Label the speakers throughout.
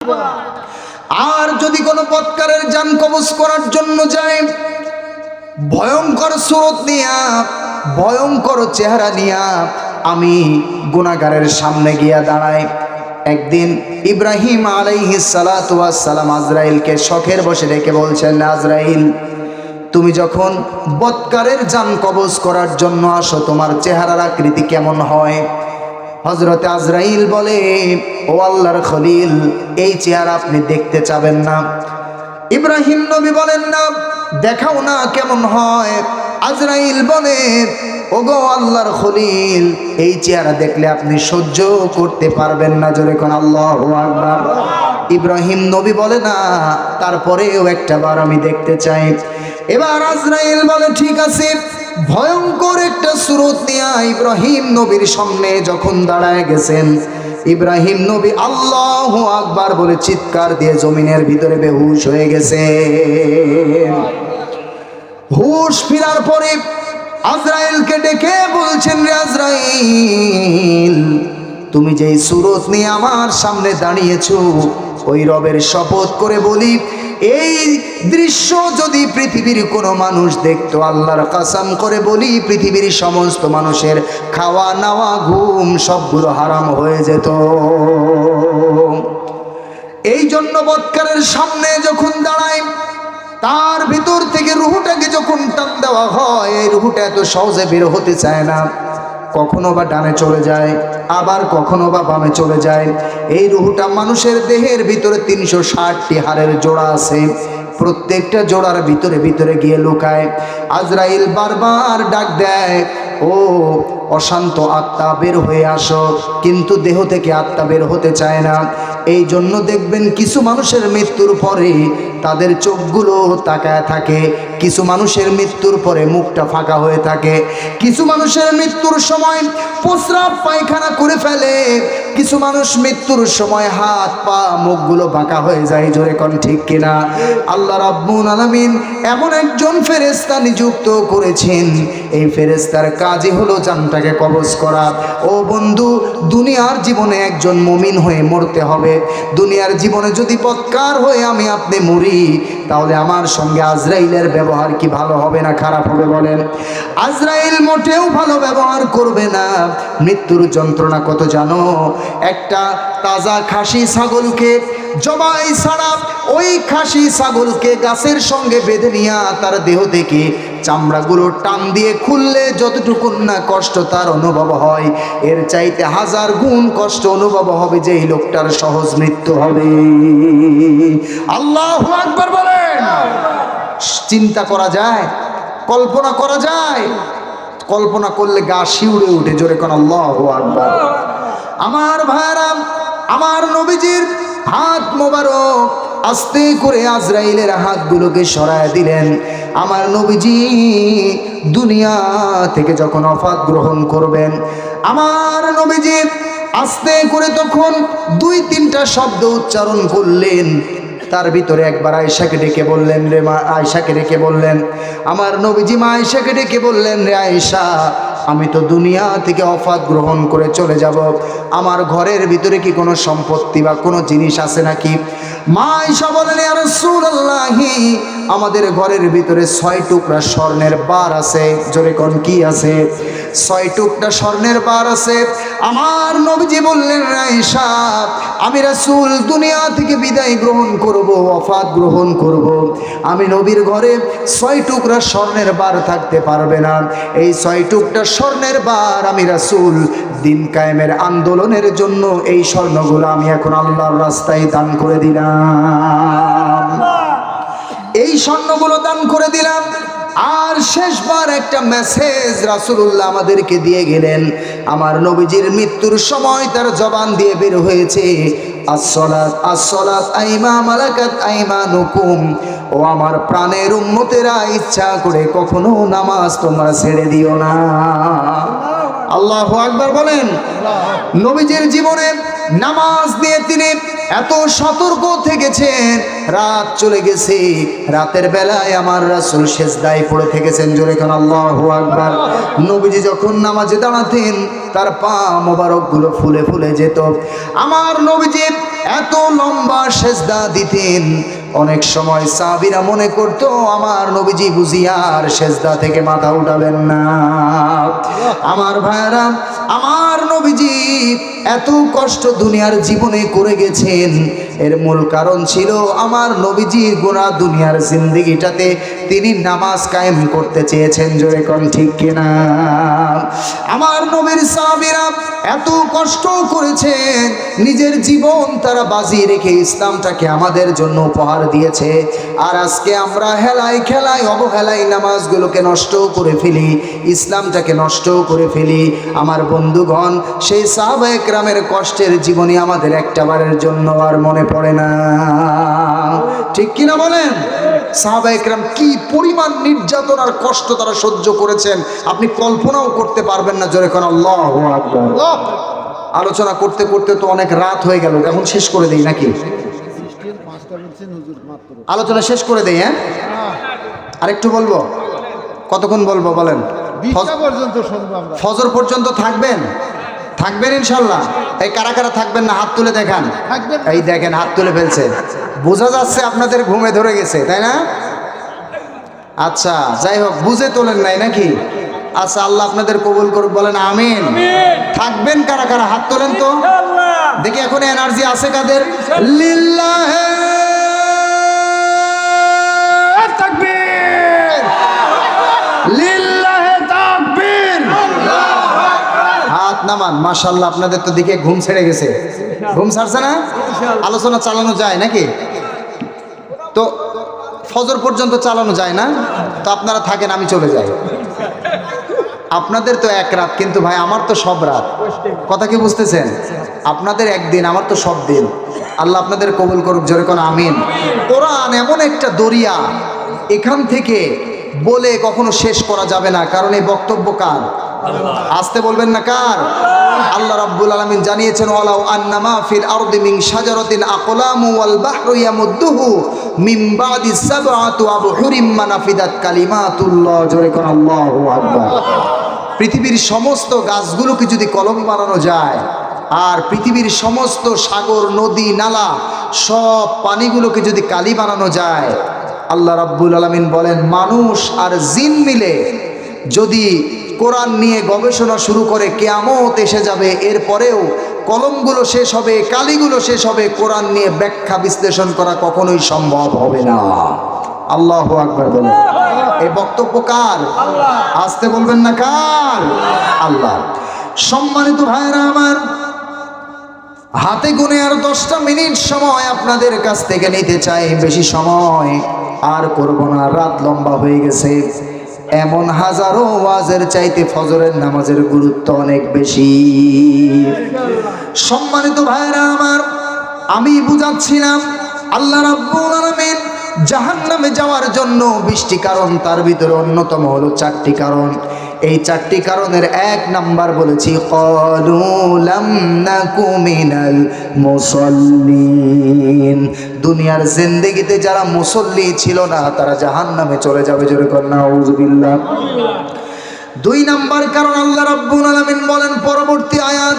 Speaker 1: আর যদি কোনো বৎকারের জান কবজ করার জন্য যায়, ভয়ঙ্কর সুরত নিয়া, ভয়ঙ্কর চেহারা নিয়া আমি গুনাহগারের সামনে গিয়া দাঁড়াই। একদিন ইব্রাহিম আলাইহিস সালাতু ওয়াস সালাম আজরাইলকে শখের বসে ডেকে বলছেন, আজরাইল, তুমি যখন বৎকারের জান কবজ করার জন্য আসো, তোমার চেহারার আকৃতি কেমন হয়? হযরতে আজরাইল বলে, ও আল্লাহর খলিল, এই চেহারা আপনি দেখতে চাবেন না? ইব্রাহিম নবী বলেন, না, দেখাও না কেমন হয়। আজরাইল বলে, ওগো আল্লাহর খলিল, এই চেহারা দেখলে আপনি সহ্য করতে পারবেন না। জোরে কোন আল্লাহু আকবার। ইব্রাহিম নবী বলে, না, তারপরেও একটা বার আমি দেখতে চাই। এবার আজরাইল বলে, ঠিক আছে। ভয়ঙ্কর একটা সুরত নিয়ে ইব্রাহিম নবীর সামনে যখন দাঁড়ায় গেছেন, ইব্রাহিম নবী আল্লাহু আকবার বলে চিৎকার দিয়ে জমিনের ভিতরে বেহুশ হয়ে গেছে। হুশ ফেরার পরে আজরাইলকে ডেকে বলছেন, রে আজরাইল, তুমি যেই সুরত নিয়ে আমার সামনে দাঁড়িয়েছো, ওই রবের শপথ করে বলি, এই দৃশ্য যদি পৃথিবীর কোনো মানুষ দেখতো, আল্লাহর কসম করে বলি, পৃথিবীর সমস্ত মানুষের খাওয়া নাওয়া ঘুম সবগুলো হারাম হয়ে যেত। এই জন্য বৎকারের সামনে যখন দাঁড়ায়, তার ভিতর থেকে রুহটাকে যখন টান দেওয়া হয়, এই রুহটা এত সহজে বের হতে চায় না। কখনো বা ডানে চলে যায়, আবার কখনো বা বামে চলে যায়। এই রুহটা মানুষের দেহের ভিতরে 360টি হাড়ের জোড়া আছে, প্রত্যেকটা জোড়ার ভিতরে ভিতরে গিয়ে লুকায়। আজরাইল বারবার ডাক দেয়, ও অশান্ত আত্মা, বের হয়ে আসো, কিন্তু দেহ থেকে আত্মা বের হতে চায় না। এই জন্য দেখবেন কিছু মানুষের মৃত্যুর পরে তাদের চোখগুলো তাকায় থাকে, কিছু মানুষের মৃত্যুর পরে মুখটা ফাঁকা হয়ে থাকে, কিছু মানুষের মৃত্যুর সময় প্রস্রাব পায়খানা করে ফেলে, কিছু মানুষ মৃত্যুর সময় হাত পা মুখগুলো বাঁকা হয়ে যায়। জোরে কোন ঠিক কিনা? আল্লাহ রাব্বুল আলামিন এমন একজন ফেরেশতা নিযুক্ত করেছেন, এই ফেরেশতার কাজই হলো জানটাকে কবজ করা। ও বন্ধু, দুনিয়ার জীবনে একজন মুমিন হয়ে মরতে হবে। দুনিয়ার জীবনে যদি বৎকার হয়ে আমি আপনি মরি, তাহলে আমার সঙ্গে আজরাইলের ব্যবহার কি ভালো হবে না খারাপ হবে বলেন? আজরাইল মোটেও ভালো ব্যবহার করবে না। মৃত্যুর যন্ত্রণা কত জানো? একটা তাজা খাসি ছাগলকে জবাই ছাড়া ওই খাসি ছাগলকে গাছের সঙ্গে বেঁধে নিয়ে তার দেহ থেকে চামড়াগুলো টান দিয়ে খুললে যতটুকু না কষ্ট তার অনুভব হয়, এর চাইতে 1000 গুণ কষ্ট অনুভব হবে যে এই লোকটার সহজ মৃত্যু হবে। আল্লাহু আকবার বলেন। চিন্তা করা যায়? কল্পনা করা যায়? কল্পনা করলে গা শিউরে উঠে। জোরে কোন আল্লাহু আকবার। আমার ভাইরা, আমার নবীজির হাত মোবারক আস্তে করে আজরাইলের হাতগুলোকে সরায় দিলেন। আমার নবীজি দুনিয়া থেকে যখন ওফাত গ্রহণ করবেন, আমার নবীজি আস্তে করে তখন 2-3টা শব্দ উচ্চারণ করলেন। তার ভিতরে একবার আয়েশাকে ডেকে বললেন, রে মা, আয়েশাকে ডেকে বললেন, আমার নবীজি মা আয়েশাকে ডেকে বললেন, রে আয়েশা, আমি তো দুনিয়া থেকে ওফাত গ্রহণ করে চলে যাব, আমার ঘরের ভিতরে কি কোনো সম্পত্তি বা কোনো জিনিস আছে নাকি? মা আয়েশা বলেন, ইয়া রাসূলুল্লাহ, আমাদের ঘরের ভিতরে 6 টুকরা স্বর্ণের বার আছে। জোরে কোন কি আছে? 6 টুকরা স্বর্ণের বার আছে। আমার নবীজি বললেন, আয়েশা, আমি রাসূল দুনিয়া থেকে বিদায় গ্রহণ করব, ওফাত গ্রহণ করব, আমি নবীর ঘরে 6 টুকরা স্বর্ণের বার থাকতে পারবে না। এই 6 টুকরা স্বর্ণের বার আমি রাসূল দিন কায়েমের আন্দোলনের জন্য এই স্বর্ণগুলো আমি এখন আল্লাহর রাস্তায় দান করে দিলাম। এই স্বর্ণগুলো দান করে দিলাম। আর শেষবার একটা মেসেজ রাসূলুল্লাহ আমাদেরকে দিয়ে গেলেন। আমার নবীজির মৃত্যুর সময় তার জবান দিয়ে বের হয়েছে, আসসালাত আসসালাত আইমা মালাকাত আইমানুকুম, ও আমার প্রাণের উম্মতেরা, ইচ্ছা করে কখনো নামাজ তোমরা ছেড়ে দিও না। আল্লাহু আকবার বলেন। নবীজির জীবনে নামাজ দিয়ে তিনি এত সতর্ক থেকেছেন, রাত চলে গেছে, রাতের বেলায় আমার রাসূল সেজদায় পড়ে থেকেছেন। জোরে কোন আল্লাহু আকবার। নবীজি যখন নামাজে দাঁড়াতেন তার পা মোবারকগুলো ফুলে ফুলে যেত। আমার নবীজি এত লম্বা সেজদা দিতেন, অনেক সময় সাহাবীরা মনে করতো আমার নবীজি বুঝি আর সেজদা থেকে মাথা উঠাবেন না। আমার ভাইরা, আমার নবীজি এত কষ্ট দুনিয়ার জীবনে করে গেছেন, এর মূল কারণ ছিল আমার নবীজির গোনা দুনিয়ার জিন্দেগিটাতে তিনি নামাজ কায়েম করতে চেয়েছেন। জোরে কোন ঠিক কিনা? আমার নবীর সাহাবীরা এত কষ্ট করেছেন, নিজের জীবন তারা বাজি রেখে ইসলামটাকে আমাদের জন্য উপহার দিয়েছে। আর আজকে আমরা হেলায় খেলায় অবহেলায় নামাজগুলোকে নষ্ট করে ফেলি, ইসলামটাকে নষ্ট করে ফেলি। আমার বন্ধুগণ, সেই সাহাবায়ে কেরামের কষ্টের জীবনী আমাদের একটাবারের জন্য আর মনে পড়ে না। ঠিক কিনা বলেন? সাহাবায়ে কেরাম কি পরিমাণ নির্যাতন আর কষ্ট তারা সহ্য করেছেন আপনি কল্পনাও করতে পারবেন না। জোরে কোন আল্লাহু আকবার। আলোচনা করতে করতে তো অনেক রাত হয়ে গেল, এখন শেষ করে দেই নাকি? আলোচনা শেষ করে দেই। হ্যাঁ, আরেকটু বলবো? কতক্ষণ বলবো বলেন? ফজর পর্যন্ত থাকবেন? থাকবেন ইনশাল্লাহ? এই কারা কারা থাকবেন না হাত তুলে দেখান। এই দেখেন হাত তুলে ফেলছে, বোঝা যাচ্ছে আপনাদের ঘুমে ধরে গেছে, তাই না? আচ্ছা, যাই হোক, বুঝে তোলেন নাই নাকি? আচ্ছা, আল্লাহ আপনাদের কবুল করুক, বলেন আমিন। থাকবেন কারা কারা? হাত তোলেন তো দেখি, এখন এনার্জি আছে কাদের? লিল্লাহে তাকবীর, লিল্লাহে তাকবীর। হাত নামান। মাশাআল্লাহ, আপনাদের তো দিকে ঘুম ছেড়ে গেছে। ঘুম ছাড়ছে না? আলোচনা চালানো যায় নাকি? তো ফজর পর্যন্ত চালানো যায় না? তো আপনারা থাকেন, আমি চলে যাই। আপনাদের তো এক রাত, কিন্তু ভাই আমার তো সব রাত। কথা কি বুঝতেছেন? আপনাদের একদিন, আমার তো সব দিন। আল্লাহ আপনাদের কবুল করুক। জোরে কোন আমিন। কোরআন এমন একটা দরিয়া, এখান থেকে বলে কখনো শেষ করা যাবে না, কারণ এই বক্তব্য কার? আসতে বলবেন না কার? আল্লাহ রাব্বুল আলামিন জানিয়েছেন, ওয়ালাউ আন্নামা ফিল আরদি মিন শাজারাতিন আকলামু ওয়াল বাহরু ইয়ামুদ্দুহু মিন বাদি সাবআতি আবহুরিম মা নাফিদাত কালিমাতুল্লাহ। জোরে কোন আল্লাহু আকবার। পৃথিবীর সমস্ত গাছগুলোকে যদি কলম বানানো যায়, আর পৃথিবীর সমস্ত সাগর নদী নালা সব পানিগুলোকে যদি কালি বানানো যায়, আল্লাহ রাব্বুল আলামিন বলেন মানুষ আর জিন মিলে যদি কোরআন নিয়ে গবেষণা শুরু করে, কিয়ামত এসে যাবে, এরপরেও কলমগুলো শেষ হবে, কালিগুলো শেষ হবে, কোরআন নিয়ে ব্যাখ্যা বিশ্লেষণ করা কখনোই সম্ভব হবে না। আল্লাহু আকবার বলেন। এই বক্তব্য কার? আসতে বলবেন না কার? আল্লাহ। সম্মানিত ভাইরা আমার, হাতে গুনে আর 10টা মিনিট সময় আপনাদের কাছ থেকে নিতে চাই, বেশি সময় আর করব না, রাত লম্বা হয়ে গেছে। এমন হাজারো ওয়াজের চাইতে ফজরের নামাজের গুরুত্ব অনেক বেশি। সম্মানিত ভাইরা আমার, আমি বুঝাচ্ছিলাম আল্লাহ রাব্বুল আলামিন জাহান্নামে যাওয়ার জন্য 20টি কারণ, তার ভিতরে অন্যতম হলো 4টি কারণ। এই 4টি কারণের 1 নাম্বার বলেছি, ক্বালু লাম নাকু মিনাল মুসাল্লিন। দুনিয়ার জিন্দেগিতে যারা মুসল্লি ছিল না তারা জাহান্নামে চলে যাবে। জোরে কর নাউযুবিল্লাহ। 2 নাম্বার কারণ আল্লাহ রাব্বুল আলামিন বলেন পরবর্তী আয়াত,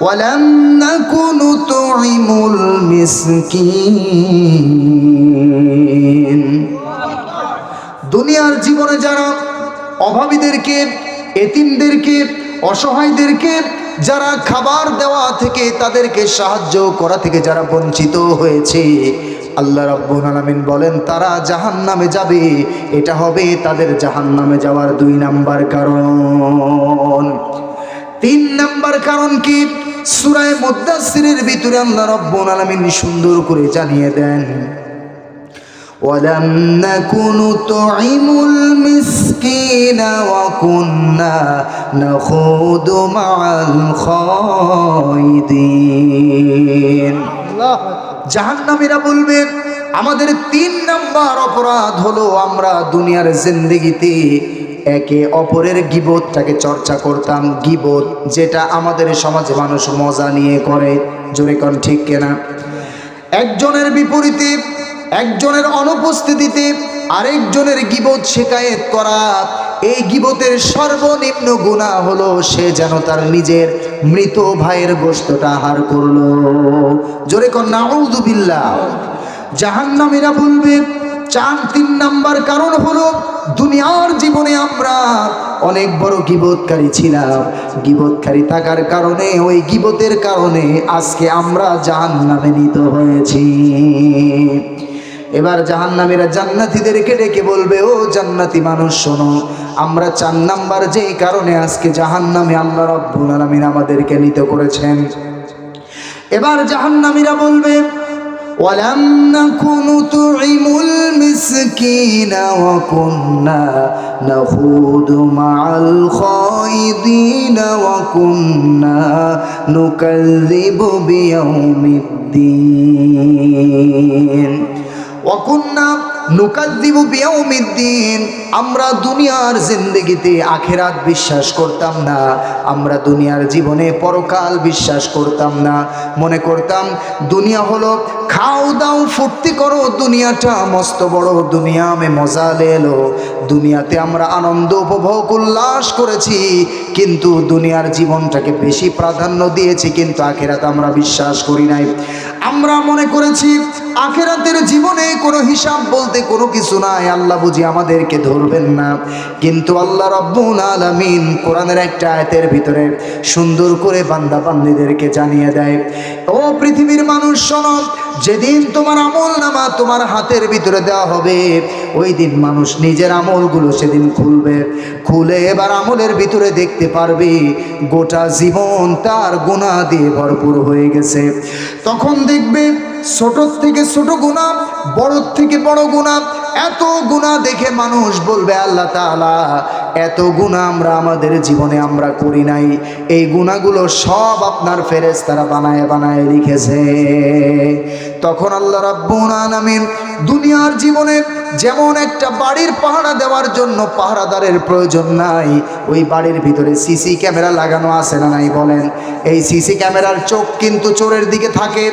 Speaker 1: ওয়ালাম নাকু নুতঈমুল মিসকিন। দুনিয়ার জীবনে যারা অভাবীদেরকে, এতিমদেরকে, অসহায়দেরকে যারা খাবার দেওয়া থেকে, তাদেরকে সাহায্য করা থেকে যারা বঞ্চিত হয়েছে, আল্লাহ রাব্বুল আলামিন বলেন তারা জাহান্নামে যাবে। এটা হবে তাদের জাহান্নামে যাওয়ার 2 নাম্বার কারণ। 3 নাম্বার কারণ কি? সূরা মুদ্দাসসিরের ভিতরে আল্লাহ রাব্বুল আলামিন সুন্দর করে জানিয়ে দেন, ওয়ালাম নাকু নুতঈমুল মিসকিনা ওয়া কুন্না নাখুদু মাআল খায়দিন। জাহান্নামীরা বলবে আমাদের 3 নাম্বার অপরাধ হলো আমরা দুনিয়ার জিন্দেগিতে একে অপরের গীবতটাকে চর্চা করতাম। গীবত যেটা আমাদের সমাজে মানুষ মজা নিয়ে করে। জোরে কোন ঠিক কিনা? একজনের বিপরীতে, একজনের অনুপস্থিতিতে আরেকজনের গীবত শিকায়েত করা, এই গীবতের সর্বনিম্ন গুনাহ হলো সে যেন তার নিজের মৃত ভাইয়ের গোশতটা আহার করলো। জোরে কর নাউযু বিল্লাহ। জাহান্নামীরা বলবে 3 নাম্বার কারণ হলো দুনিয়ার জীবনে আমরা অনেক বড় গীবতকারী ছিলাম, গীবতকারী থাকার কারণে ওই গীবতের কারণে আজকে আমরা জাহান্নামে নিত হয়েছি। এবার জাহান্নামীরা জান্নাতীদেরকে ডেকে বলবে, ও জান্নাতি মানুষ শোনো, আমরা 4 নাম্বার যেই কারণে আজকে জাহান্নামে আল্লাহ রাব্বুল আলামিন আমাদেরকে নিত করেছেন। এবার জাহান্নামীরা বলবে, ওয়ালাম নাকু নুতঈমুল মিসকিনা ওয়া কুন্না নাখুদু মাআল খায়িদিনা ওয়া কুন্না নুকাযযিবু বিয়াউমিদ্দিন ওয়া কুন্না নুকাযযিবু বিয়াউমিদ্দিন। আমরা দুনিয়ার জিন্দেগিতে আখিরাত বিশ্বাস করতাম না, আমরা দুনিয়ার জীবনে পরকাল বিশ্বাস করতাম না। মনে করতাম দুনিয়া হলো খাও দাও ফুর্তি করো, দুনিয়াটা মস্ত বড়, দুনিয়া মে মজা লে লো, দুনিয়াতে আমরা আনন্দ উপভোগ উল্লাস করেছি, কিন্তু দুনিয়ার জীবনটাকে বেশি প্রাধান্য দিয়েছি, কিন্তু আখিরাত আমরা বিশ্বাস করি নাই। আমরা মনে করেছি আখিরাতের জীবনে কোনো হিসাব বলতে কোনো কিছু নাই, আল্লাহ বুঝি আমাদেরকে ধরবেন না। কিন্তু আল্লাহ রাব্বুল আলামিন কোরআনের একটা আয়াতের ভিতরে সুন্দর করে বান্দা বান্দীদেরকে জানিয়ে দেয়, ও পৃথিবীর মানুষ শোনো, যেদিন তোমার আমল নামা তোমার হাতের ভিতরে দেওয়া হবে, ওই দিন মানুষ নিজের আমলগুলো সেদিন খুলবে, খুলে এবার আমলের ভিতরে দেখতে পারবে গোটা জীবন তার গুনাহ দিয়ে ভরপুর হয়ে গেছে। তখন দেখবে ছোট থেকে ছোট গুনাহ, বড় থেকে বড় গুনাহ, এত গুনাহ দেখে মানুষ বলবে, আল্লাহ তাআলা এত গুনাহ আমরা আমাদের জীবনে আমরা করি নাই, এই গুনাহগুলো সব আপনার ফেরেশতারা বানায় বানায় লিখেছে। তখন আল্লাহ রাব্বুল আলামিন দুনিয়ার জীবনে যেমন একটা বাড়ির পাহারা দেওয়ার জন্য পাহারাদারের প্রয়োজন নাই, ওই বাড়ির ভিতরে সিসি ক্যামেরা লাগানো আছে না নাই বলেন? এই সিসি ক্যামেরার চোখ কিন্তু চোরের দিকে থাকে,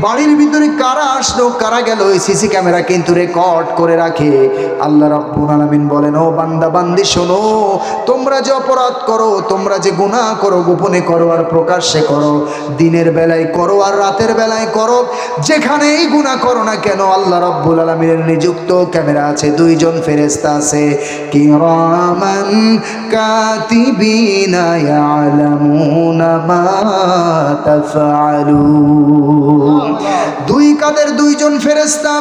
Speaker 1: বাড়ির ভিতরে কারা আসলো কারা গেল ওই সিসি ক্যামেরা কিন্তু রেকর্ড করে রাখে। আল্লাহ রাব্বুল আলামিন বলেন, ও বান্দা বান্দি শোনো, তোমরা যে অপরাধ করো, তোমরা যে গুনাহ করো, গোপনে করো আর প্রকাশ্যে করো, দিনের বেলায় করো আর রাতের বেলায় করো, যেখানেই গুনাহ করো না কেন, আল্লাহ রাব্বুল আলামিনের নিযুক্ত ক্যামেরা আছে, 2 জন ফেরেশতা আছে, কিরামান কাতিবিনা ইয়ালামুনা মা তাফআলুন। 2 কাদের 2 জন ফেরেশতা,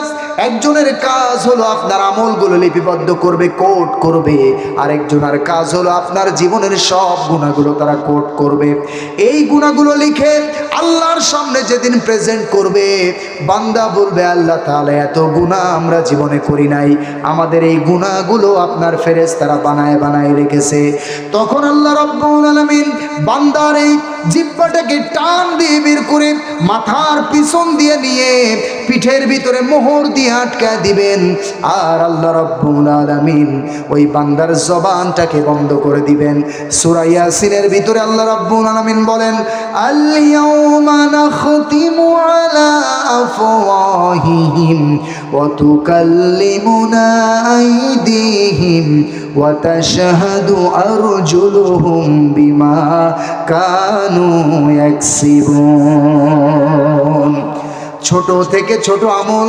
Speaker 1: একজনের কাজ হলো আপনার আমলগুলো লিপিবদ্ধ করবে, কোড করবে, আরেকজনের কাজ হলো আপনার জীবনের সব গুনাহগুলো তারা কোড করবে। এই গুনাহগুলো লিখে আল্লাহর সামনে যেদিন প্রেজেন্ট করবে, বান্দা বলবে, আল্লাহ তাআলা এত গুনাহ আমরা জীবনে করি নাই, আমাদের এই গুনাহগুলো আপনার ফেরেশতারা বানায় বানায় রেখেছে। তখন আল্লাহ রাব্বুল আলামিন বান্দার এই জিহ্বাটাকে টান দিয়ে বের করে মাথার পিছন দিয়ে নিয়ে পিঠের ভিতরে মোহর দিয়ে আটকায় দিবেন, আর আল্লাহ রাব্বুল আলামিন ওই বান্দার জবানটাকে বন্ধ করে দিবেন। সূরা ইয়াসিনের ভিতরে আল্লাহ রাব্বুল আলামিন বলেন, আল ইয়াউমা নাখতিমু আলা আফওয়াহিহিম ওয়া তুকাল্লিমুনা আইদিহিম ওয়া তাশহাদু আরজুলুহুম বিমা কানু ইয়াকসিবুন। ছোট থেকে ছোট আমল,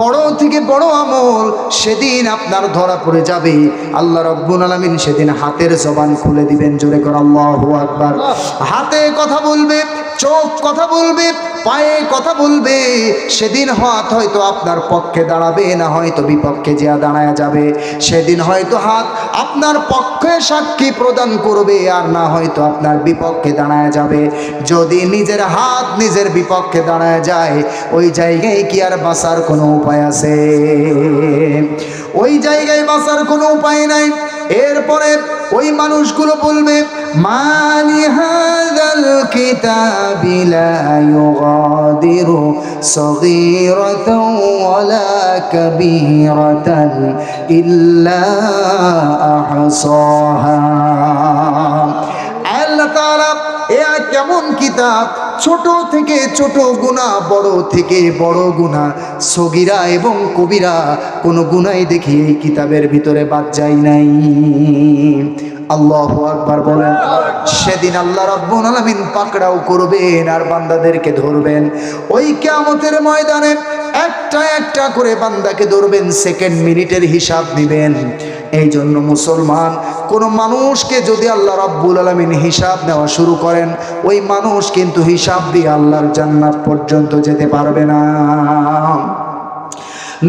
Speaker 1: বড় থেকে বড় আমল সেদিন আপনার ধরা পড়ে যাবে। আল্লাহ রাব্বুল আলামিন সেদিন হাতের জবান খুলে দিবেন। জোরে করে আল্লাহু আকবার। হাতে কথা বলবে, চোখ কথা বলবে, পায়ে কথা বলবে। সেদিন হাত হয়তো আপনার পক্ষে দাঁড়াবে, না হয়তো বিপক্ষে যা দাঁড়ায় যাবে। সেদিন হয়তো হাত আপনার পক্ষে সাক্ষী প্রদান করবে, আর না হয়তো আপনার বিপক্ষে দাঁড়ায় যাবে। যদি নিজের হাত নিজের বিপক্ষে দাঁড়ায় যায়, ওই জায়গায় কি আর বাঁচার কোনো উপায় আছে? ওই জায়গায় বাঁচার কোনো উপায় নাই। এরপরে ওই মানুষগুলো বলবে, মালি হাযাল কিতাবি লা ইউগাদিরু সগীরাতাও ওয়ালা কাবীরাতান ইল্লা আহসাহা। আল্লাহ তাআলা এ কেমন কিতাব, ছোট থেকে ছোট গুনাহ, বড় থেকে বড় গুনাহ, সগীরা এবং কবিরা কোন গুনাহ দেখি এই কিতাবের ভিতরে বাদ যায় নাই। আল্লাহু আকবার বলেন। সেদিন আল্লাহ রাব্বুল আলামিন পাকড়াও করবেন আর বান্দাদেরকে ধরবেন। ওই কিয়ামতের ময়দানে একটা একটা করে বান্দাকে ধরবেন, সেকেন্ড মিনিটের হিসাব নেবেন। এই জন্য মুসলমান, কোন মানুষকে যদি আল্লাহ রাব্বুল আলামিন হিসাব নেওয়া শুরু করেন, ওই মানুষ কিন্তু হিসাব দিয়ে আল্লাহর জান্নাত পর্যন্ত যেতে পারবে না।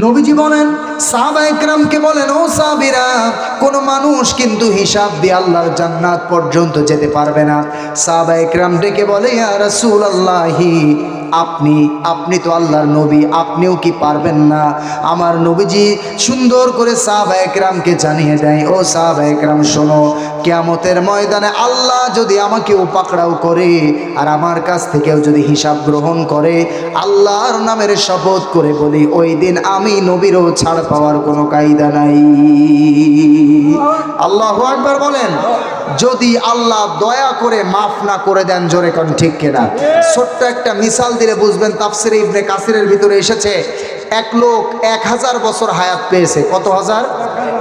Speaker 1: নবীজি বলেন, সাহাবায়ে কেরামকে বলেন, ও সাহাবীরা, কোন মানুষ কিন্তু হিসাব দিয়ে আল্লাহর জান্নাত পর্যন্ত যেতে পারবে না। সাহাবায়ে কেরাম ডেকে বলে, ইয়া রাসূলুল্লাহি, আপনি তো আল্লাহর নবী, আপনিও কি পারবেন না? আমার নবীজি সুন্দর করে সাহাবায়ে কেরামকে জানিয়ে দেয়, ও সাহাবায়ে কেরাম শোনো, কিয়ামতের ময়দানে আল্লাহ যদি আমাকেও পাকড়াও করে আর আমার কাছ থেকেও যদি হিসাব গ্রহণ করে, আল্লাহর নামের শপথ করে বলি, ওই দিন আমি নবীরও ছাড় পাওয়ার কোনো কায়দা নাই। আল্লাহু আকবার বলেন। যদি আল্লাহ দয়া করে মাফ না করে দেন, জোরে কোন ঠিক কিনা? ছোট্ট একটা মিসাল দিলে বুঝবেন। তাফসিরে ইবনে কাসিরের ভিতরে এসেছে, এক লোক 1000 বছর হায়াত পেয়েছে। কত হাজার?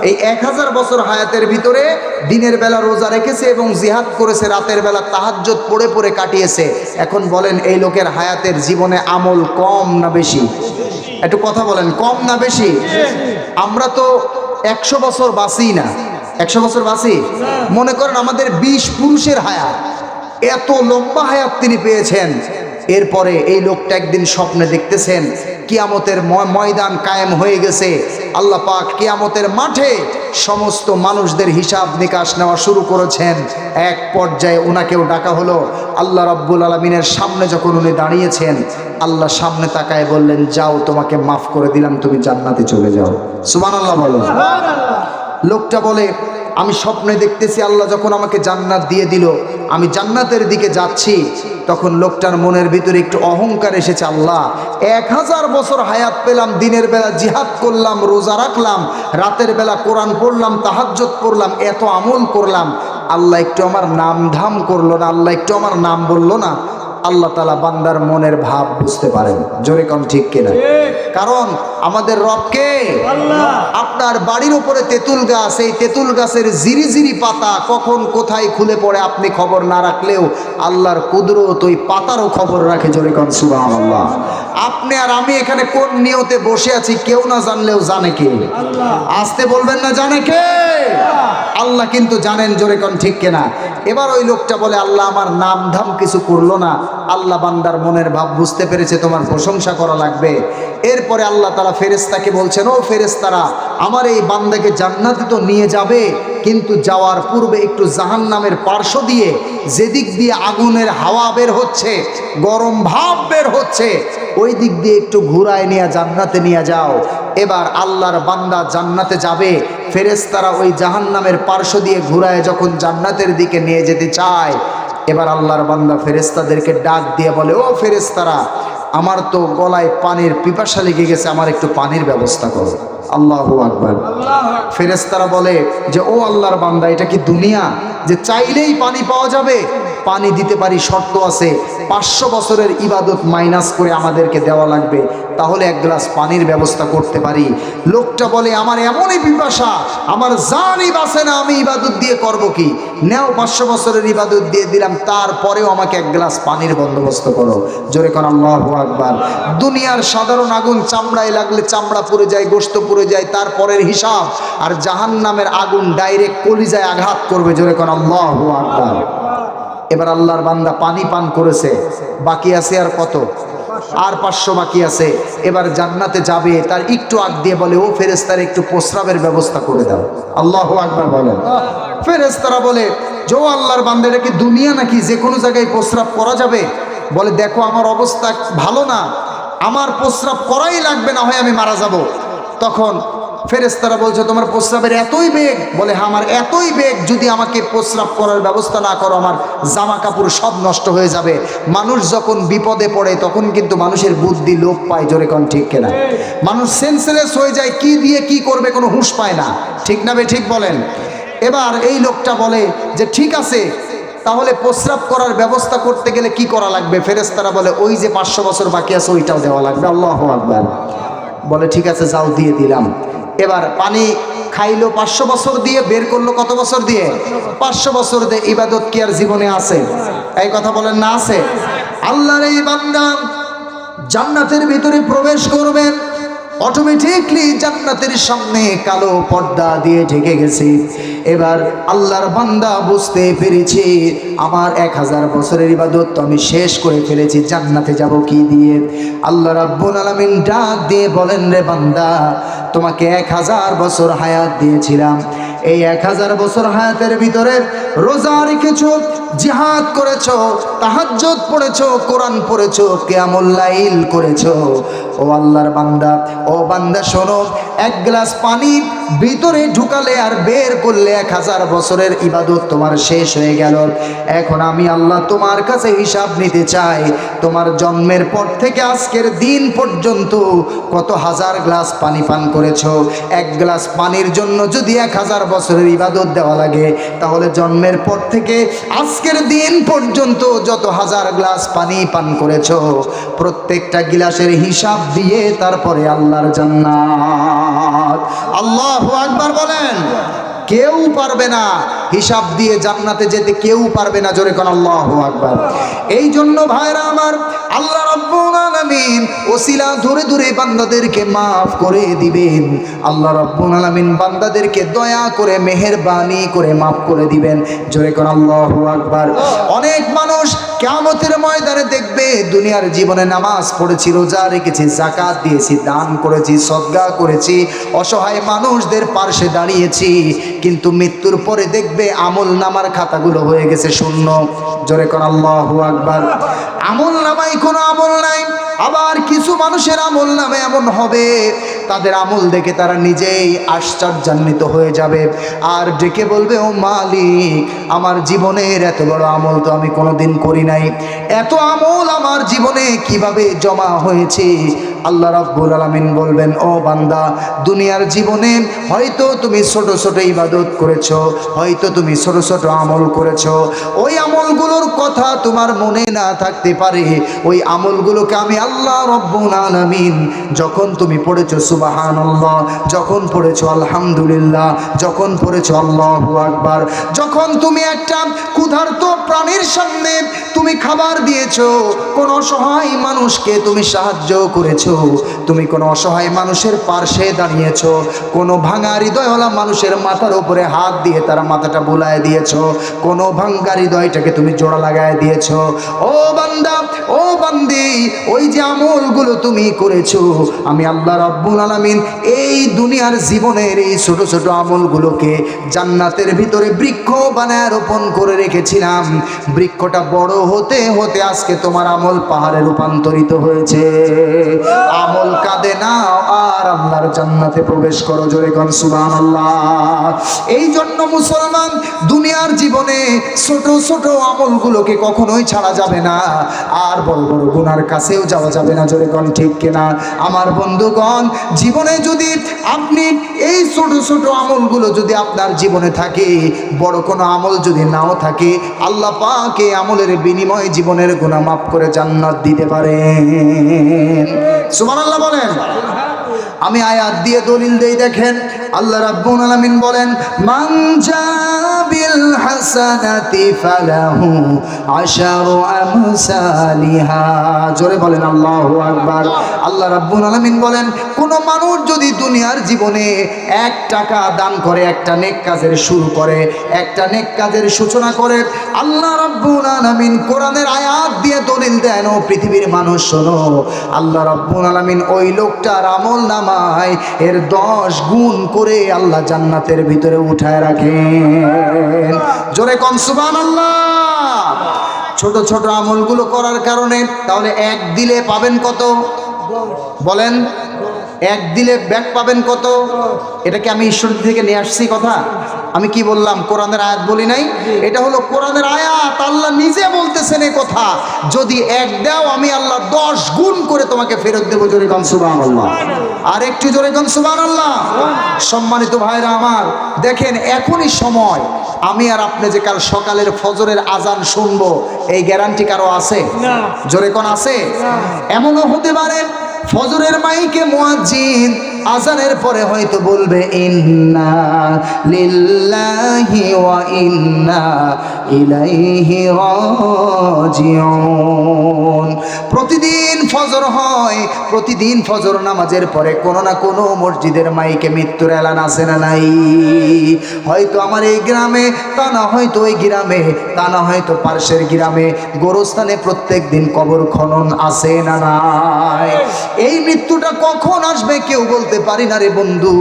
Speaker 1: এই 1000 বছর হায়াতের ভিতরে দিনের বেলা রোজা রেখেছে এবং জিহাদ করেছে, রাতের বেলা তাহাজ্জুদ পড়ে পড়ে কাটিয়েছে। এখন বলেন, এই লোকের হায়াতের জীবনে আমল কম না বেশি? একটু কথা বলেন, কম না বেশি? আমরা তো 100 বছর বাঁচি না। 100 বছর বাঁচি? মনে করেন আমাদের 20 পুরুষের হায়াত, এত লম্বা হায়াত তিনি পেয়েছেন। এরপরে এই লোকটা একদিন স্বপ্নে দেখতেছেন কিয়ামতের ময়দান কায়েম হয়ে গেছে। আল্লাহ পাক কিয়ামতের মাঠে সমস্ত মানুষদের হিসাব নিকাশ নেওয়া শুরু করেছেন। এক পর্যায়ে ওনাকেও ডাকা হলো। আল্লাহ রাব্বুল আলামিনের সামনে যখন উনি দাঁড়িয়েছেন, আল্লাহ সামনে তাকায় বললেন, যাও, তোমাকে মাফ করে দিলাম, তুমি জান্নাতে চলে যাও। সুবহানাল্লাহ বলেন। লোকটা বলে, আমি স্বপ্নে দেখতেছি আল্লাহ যখন আমাকে জান্নাত দিয়ে দিল, আমি জান্নাতের দিকে যাচ্ছি, তখন লোকটার মনের ভিতরে একটু অহংকার এসেছে। আল্লাহ, 1000 বছর হায়াত পেলাম, দিনের বেলা জিহাদ করলাম, রোজা রাখলাম, রাতের বেলা কোরআন পড়লাম, তাহাজ্জুদ পড়লাম, এত আমল করলাম, আল্লাহ একটু আমার নাম ধাম করলো না, আল্লাহ একটু আমার নাম বললো না। আল্লাহ তাআলা বান্দার মনের ভাব বুঝতে পারেন, জোরে কোন ঠিক কিনা? কারণ আমাদের রবকে আল্লাহ। আপনার বাড়ির উপরে তেঁতুল গাছ, এই তেঁতুল গাছের জিরি জিরি পাতা কখন কোথায় খুলে পড়ে আপনি খবর না রাখলেও আল্লাহর কুদরত ওই পাতারও খবর রাখে, জোরে কোন সুবহানাল্লাহ। আপনি আর আমি এখানে কোন নিয়তে বসে আছি কেউ না জানলেও জানে কে? আল্লাহ। আসতে বলবেন না, জানে কে? আল্লাহ কিন্তু জানেন, জোরে কোন ঠিক কিনা? এবার ওই লোকটা বলে, আল্লাহ আমার নাম ধাম কিছু করলো না। আল্লাহ বান্দার মনের ভাব বুঝতে পেরেছে, তোমার প্রশংসা করা লাগবে। এরপরে আল্লাহ তাআলা ফেরেশতাকে বলছেন, ও ফেরেশতারা, আমার এই বান্দাকে জান্নাতে তো নিয়ে যাবে, কিন্তু যাওয়ার পূর্বে একটু জাহান্নামের পার্শ্ব দিয়ে, যেদিক দিয়ে আগুনের হাওয়া বের হচ্ছে, গরম ভাব বের হচ্ছে, ওই দিক দিয়ে একটু ঘুরায় নিয়ে জান্নাতে নিয়ে যাও। এবার আল্লাহর বান্দা জান্নাতে যাবে, ফেরেশতারা ওই জাহান্নামের পার্শ্ব দিয়ে ঘুরায় যখন জান্নাতের দিকে নিয়ে যেতে চায়, এবার আল্লাহর বান্দা ফেরেশতাদেরকে ডাক দিয়ে বলে, ও ফেরেশতারা, আমার তো গলায় পানির পিপাসা লেগে গেছে, আমার একটু পানির ব্যবস্থা করো। আল্লাহু আকবার। ফেরেশতারা বলে যে, ও আল্লাহর বান্দা, এটা কি দুনিয়া যে চাইলেই পানি পাওয়া যাবে? পানি দিতে পারি, শর্ত আছে, 500 বছরের ইবাদত মাইনাস করে আমাদেরকে দেওয়া লাগবে, তাহলে এক গ্লাস পানির ব্যবস্থা করতে পারি। লোকটা বলে, আমার এমনই পিপাসা, আমার জানই বাঁচে না, আমি ইবাদত দিয়ে করব কি? নেও, 500 বছরের ইবাদত দিয়ে দিলাম, তারপরেও আমাকে এক গ্লাস পানির বন্দোবস্ত করো। জোরে কোন আল্লাহু আকবার। দুনিয়ার সাধারণ আগুন চামড়ায় লাগলে চামড়া পুড়ে যায়, গোশত পুড়ে যায়, তারপরের হিসাব। আর জাহান্নামের আগুন ডাইরেক্ট কলিজায় আঘাত করবে, জোরে কোন আল্লাহু আকবার। এবার আল্লাহর বান্দা পানি পান করেছে, বাকি আছে আর কত? আর 500 বাকি আছে। এবার জান্নাতে যাবে, তার একটু আগ দিয়ে বলে, ও ফেরেশতার একটু প্রস্রাবের ব্যবস্থা করে দাও। আল্লাহু আকবার বলেন। ফেরেশতারা বলে, যে ও আল্লাহর বান্দা, এটা কি দুনিয়া নাকি যে কোনো জায়গায় প্রস্রাব করা যাবে? বলে, দেখো আমার অবস্থা ভালো না, আমার প্রস্রাব করাই লাগবে, না হয় আমি মারা যাব। তখন ফেরেশতারা বলছে, তোমার প্রস্রাবের এতই বেগ? বলে, হ্যাঁ, আমার এতই বেগ, যদি আমাকে প্রস্রাব করার ব্যবস্থা না করো, আমার জামা কাপড় সব নষ্ট হয়ে যাবে। মানুষ যখন বিপদে পড়ে তখন কিন্তু মানুষের বুদ্ধি লোপ পায়, জোরে কোন ঠিক কিনা? মানুষ সেন্সলেস হয়ে যায়, কি দিয়ে কি করবে কোনো হুঁশ পায় না, ঠিক না বে ঠিক বলেন? এবার এই লোকটা বলে যে, ঠিক আছে, তাহলে প্রস্রাব করার ব্যবস্থা করতে গেলে কি করা লাগবে? ফেরেশতারা বলে ওই যে 500 বছর বাকি আছে ওইটাও দেওয়া লাগবে। আল্লাহু আকবার। বলে ঠিক আছে যাও, দিয়ে দিলাম। এবার পানি খাইলো 500 বছর দিয়ে, বের করলো কত বছর দিয়ে? 500 বছর দিয়ে। ইবাদত কি আর জীবনে আছে? এই কথা বলেন না আছে? আল্লাহর এই বান্দা জান্নাতের ভিতরে প্রবেশ করবেন, অটোমেটিকলি জান্নাতের সামনে কালো পর্দা দিয়ে ঢেকে গেছে। এবার আল্লাহর বান্দা বুঝতে পেরেছে আমার 1000 বছরের ইবাদত তো আমি শেষ করে ফেলেছি, জান্নাতে যাব কি দিয়ে? আল্লাহ রাব্বুল আলামিন ডাক দিয়ে বলেন, রে বান্দা, তোমাকে 1000 বছর হায়াত দিয়েছিলাম। এই 1000 বছর হায়াতের ভিতরে রোজা রেখেছো, জিহাদ করেছো, তাহাজ্জুদ পড়েছো, কোরআন পড়েছো, কিয়ামুল লাইল করেছো। ও আল্লাহর বান্দা, ও বান্দা শোনো, এক গ্লাস পানি ভিতরে ঢুকালে আর বের করলে 1000 বছরের ইবাদত তোমার শেষ হয়ে গেল। এখন আমি আল্লাহ তোমার কাছে হিসাব নিতে চাই, তোমার জন্মের পর থেকে আজকের দিন পর্যন্ত কত হাজার গ্লাস পানি পান করেছো। এক গ্লাস পানির জন্য যদি 1000 বছরের ইবাদত দেওয়া লাগে, তাহলে জন্মের পর থেকে আজকের দিন পর্যন্ত যত হাজার গ্লাস পানি পান করেছো, প্রত্যেকটা গিলাসের হিসাব দিয়ে তারপরে আল্লাহর জান্নাত। আল্লাহু আকবার বলেন। কেউ পারবে না হিসাব দিয়ে জান্নাতে যেতে, কেউ পারবে না। জোরে কোন আল্লাহু আকবার। এই জন্য ভাইরা আমার, আল্লাহ রাব্বুল আলামিন ওসিলা ধরে ধরে বান্দাদেরকে মাফ করে দিবেন। আল্লাহ রাব্বুল আলামিন বান্দাদেরকে দয়া করে মেহেরবানি করে মাফ করে দিবেন। জোরে কোন আল্লাহু আকবার। অনেক মানুষ কিয়ামতের ময়দানে দেখবে দুনিয়ার জীবনে নামাজ পড়েছি, রোজা রেখেছি, যাকাত দিয়েছি, দান করেছি, সদকা করেছি, অসহায় মানুষদের পাশে দাঁড়িয়েছি, কিন্তু মৃত্যুর পরে দেখবে আমল নামার খাতাগুলো হয়ে গেছে শূন্য। জোরে কোন আল্লাহু আকবার। আমল নামায় কোনো আমল নাই। আবার কিছু মানুষের আমল নামে এমন হবে, তাদের আমল দেখে তারা নিজেই আশ্চর্যান্বিত হয়ে যাবে, আর ডেকে বলবে, ও মালিক, আমার জীবনের এত বড় আমল তো আমি কোনোদিন করি নাই, এত আমল আমার জীবনে কিভাবে জমা হয়েছে? আল্লাহ রাব্বুল আলামিন বলবেন, ও বান্দা, দুনিয়ার জীবনে হয়তো তুমি ছোট ছোট ইবাদত করেছো, হয়তো তুমি ছোট ছোট আমল করেছো, ওই আমলগুলোর কথা তোমার মনে না থাকতে পারে। ওই আমলগুলোকে আমি আল্লাহ রাব্বুল আলামিন, যখন তুমি পড়েছো সুবহানাল্লাহ, যখন পড়েছো আলহামদুলিল্লাহ, যখন পড়েছো আল্লাহু আকবার, যখন তুমি একটা ক্ষুধার্ত প্রাণীর সামনে তুমি খাবার দিয়েছো, কোন অসহায় মানুষকে তুমি সাহায্য করেছো, তুমি কোন অসহায় মানুষের পাশে দাঁড়িয়েছো, কোন ভাঙা হৃদয়ওয়ালা মানুষের মাথার উপরে হাত দিয়ে তার মাথাটা বুলায় দিয়েছো, কোন ভাঙা হৃদয়টাকে তুমি জোড়া লাগায় দিয়েছো। ও বান্দা, ও বান্দি, ওই যে আমলগুলো তুমি করেছো, আমি আল্লাহ রাব্বুল আলামিন এই দুনিয়ার জীবনের এই ছোট ছোট আমলগুলোকে জান্নাতের ভিতরে বৃক্ষ বানায় রোপণ করে রেখেছিলাম। বৃক্ষটা বড় হতে হতে আজকে তোমার আমল পাহাড়ে রূপান্তরিত হয়েছে। আমল কাঁদে না, আর আল্লাহর জান্নাতে প্রবেশ করো। জোরে কোন সুবহানাল্লাহ। এই জন্য মুসলমান, দুনিয়ার জীবনে ছোট ছোট আমলগুলোকে কখনোই ছাড়া যাবে না, আর বড় বড় গুনার কাছেও যাওয়া যাবে না। জোরে কোন ঠিক কিনা? আমার বন্ধুগণ, জীবনে যদি আপনি এই ছোট ছোট আমলগুলো যদি আপনার জীবনে থাকে, বড় কোনো আমল যদি নাও থাকে, আল্লাহ পাক এই আমলের বিনিময়ে জীবনের গুনাহ মাফ করে জান্নাত দিতে পারেন। সুবহানাল্লাহ বলেন। আমি আয়াত দিয়ে দলিল দেই, দেখেন আল্লাহ রাব্বুল আলামিন বলেন, মান জাবিল হাসানাতি ফালাহু আশারু আমসালিহা। জোরে বলেন আল্লাহু আকবার। আল্লাহ রাব্বুল আলামিন বলেন, কোন মানুষ যদি দুনিয়ার জীবনে 1 টাকা দান করে, একটা নেক কাজের শুরু করে, একটা নেক কাজের সূচনা করে, আল্লাহ রাব্বুল আলামিন কোরআনের আয়াত দিয়ে দলিল দেন, ও পৃথিবীর মানুষ শোনো, আল্লাহ রাব্বুল আলামিন ওই লোকটার আমল নামায় এর 10 গুণ করে আল্লাহ জান্নাতের ভিতরে উঠায় রাখেন। জোরে কোন সুবহানাল্লাহ। ছোট ছোট আমলগুলো করার কারণে তাহলে 1 দিলে পাবেন কত? বলেন, 1 দিলে ব্যাক পাবেন কত? এটা কি আমি ঈশ্বর থেকে নিয়ে আসছি কথা? আমি কি বললাম? কোরআনের আয়াত বলি নাই? এটা হলো কোরআনের আয়াত, আল্লাহ নিজে বলতেছেন এই কথা। যদি 1 দাও, আমি আল্লাহ 10 গুণ করে তোমাকে ফেরত দেবো। জোরে কোন সুবহানাল্লাহ। আর একটু জোরে কোন সুবহানাল্লাহ। সম্মানিত ভাইরা আমার, দেখেন এখনই সময়, আমি আর আপনি যে কাল সকালের ফজরের আজান শুনবো এই গ্যারান্টি কারো আছে? জোরে কোন আছে? এমনও হতে পারে ফজরের মাইকে মুয়াজ্জিন আজানের পরে হয়তো বলবে ইন্না লিল্লাহি ওয়া ইন্না ইলাইহি রাজিউন। প্রতিদিন ফজর হয়, প্রতিদিন ফজর নামাজের পরে কোনো না কোনো মসজিদের মাইকে মৃত্যুর এলান আছে না নাই? হয়তো আমার এই গ্রামে, তা না হয়তো ওই গ্রামে, তা না হয়তো পার্শ্বের গ্রামে, গোরস্থানে প্রত্যেক দিন কবর খনন আছে না নাই? এই মৃত্যুটা কখন আসবে কেউ বলতে পারি না রে বন্ধু।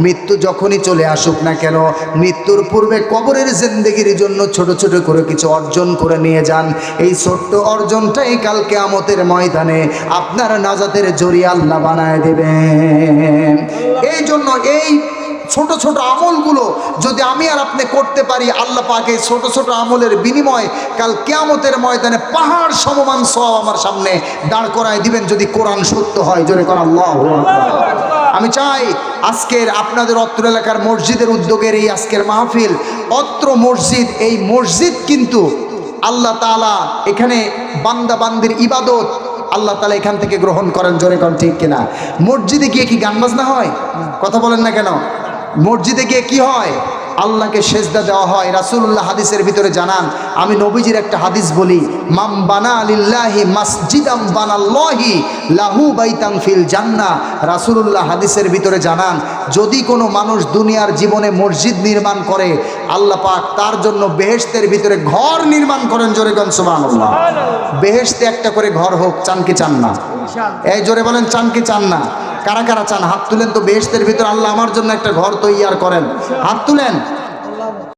Speaker 1: মৃত্যু যখনই চলে আসুক না কেন, মৃত্যুর পূর্বে কবরের জিন্দেগির জন্য ছোট ছোট করে কিছু অর্জন করে নিয়ে যান। এই ছোট্ট অর্জনটাই কাল কিয়ামতের ময়দানে আপনার নাজাতের জরিয়া আল্লাহ বানায় দেবেন। এই জন্য এই ছোট ছোট আমলগুলো যদি আমি আর আপনি করতে পারি, আল্লাহ পাক এই ছোট ছোট আমলের বিনিময় কাল কিয়ামতের ময়দানে পাহাড় সমমান সওয়াব আমার সামনে দাঁড় করায় দিবেন, যদি কোরআন সত্য হয়। জোরে কোন আল্লাহু আকবার। আমি চাই আজকের আপনাদের অত্র এলাকার মসজিদের উদ্যোগের এই আজকের মাহফিল, অত্র মসজিদ, এই মসজিদ কিন্তু আল্লাহ তাআলা এখানে বান্দা বান্দির ইবাদত আল্লাহ তাআলা এখান থেকে গ্রহণ করেন। জোরে কোন ঠিক কিনা? মসজিদে গিয়ে কি গান বাজনা হয়? কথা বলেন না কেন? মসজিদে গিয়ে কি হয়? আল্লাহকে সেজদা দেওয়া হয়। রাসূলুল্লাহ হাদিসের ভিতরে জানান, আমি নবীজির একটা হাদিস বলি, মাম বানা লিল্লাহি মাসজিদাম বানাল্লাহি লাহু বাইতান ফিল জান্নাহ। রাসূলুল্লাহ হাদিসের ভিতরে জানান, যদি কোনো মানুষ দুনিয়ার জীবনে মসজিদ নির্মাণ করে, আল্লাহ পাক তার জন্য বেহেশতের ভিতরে ঘর নির্মাণ করেন। জোরে বলেন সুবহানাল্লাহ। বেহেশতে একটা করে ঘর হোক, চান কি চান না? এই জোরে বলেন, চান কি চান না? কারা কারা চান? হাত তুলেন তো। বেহেশতের ভিতরে আল্লাহ আমার জন্য একটা ঘর তৈয়ার করেন, হাত তুলেন।